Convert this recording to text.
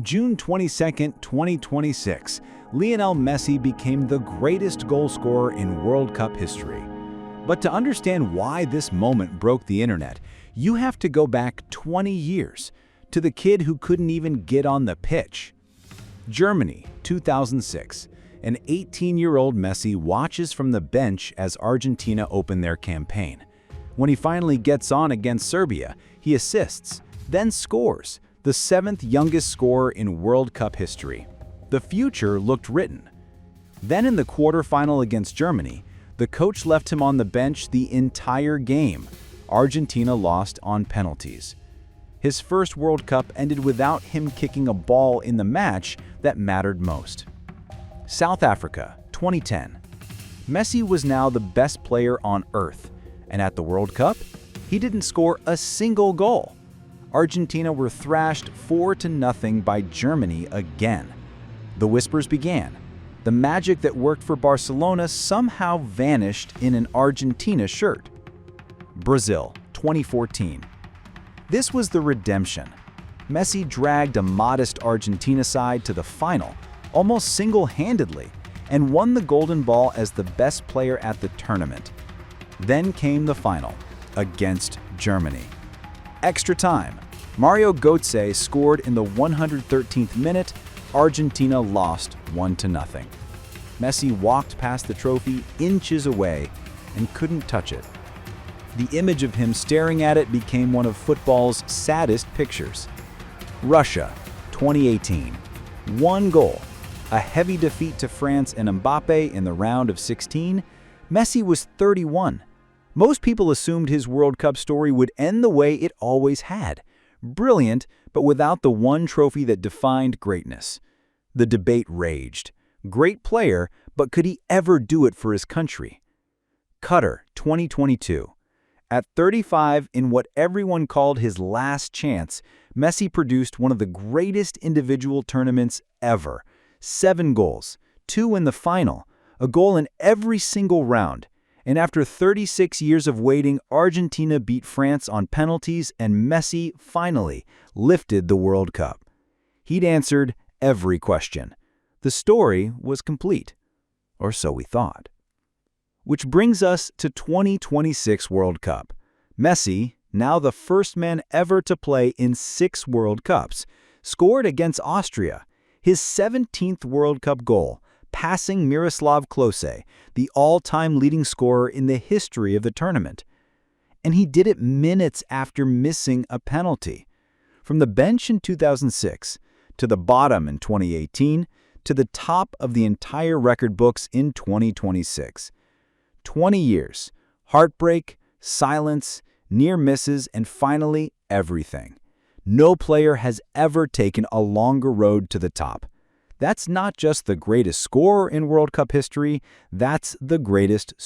June 22, 2026, Lionel Messi became the greatest goal scorer in World Cup history. But to understand why this moment broke the internet, you have to go back 20 years, to the kid who couldn't even get on the pitch. Germany, 2006. An 18-year-old Messi watches from the bench as Argentina open their campaign. When he finally gets on against Serbia, he assists, then scores, the 7th youngest scorer in World Cup history. The future looked written. Then in the quarterfinal against Germany, the coach left him on the bench the entire game. Argentina lost on penalties. His first World Cup ended without him kicking a ball in the match that mattered most. South Africa, 2010. Messi was now the best player on earth, and at the World Cup, he didn't score a single goal. Argentina were thrashed 4-0 by Germany again. The whispers began. The magic that worked for Barcelona somehow vanished in an Argentina shirt. Brazil, 2014. This was the redemption. Messi dragged a modest Argentina side to the final, almost single-handedly, and won the Golden Ball as the best player at the tournament. Then came the final, against Germany. Extra time. Mario Götze scored in the 113th minute. Argentina lost 1-0. Messi walked past the trophy inches away and couldn't touch it. The image of him staring at it became one of football's saddest pictures. Russia, 2018. 1 goal. A heavy defeat to France and Mbappe in the round of 16. Messi was 31. Most people assumed his World Cup story would end the way it always had. Brilliant, but without the one trophy that defined greatness. The debate raged. Great player, but could he ever do it for his country? Qatar, 2022. At 35, in what everyone called his last chance, Messi produced one of the greatest individual tournaments ever. 7 goals, 2 in the final, a goal in every single round. And after 36 years of waiting, Argentina beat France on penalties and Messi finally lifted the World Cup. He'd answered every question. The story was complete, or so we thought. Which brings us to 2026 World Cup. Messi, now the first man ever to play in 6 World Cups, scored against Austria, his 17th World Cup goal, passing Miroslav Klose, the all-time leading scorer in the history of the tournament. And he did it minutes after missing a penalty. From the bench in 2006, to the bottom in 2018, to the top of the entire record books in 2026. 20 years, heartbreak, silence, near misses, and finally, everything. No player has ever taken a longer road to the top. That's not just the greatest scorer in World Cup history, that's the greatest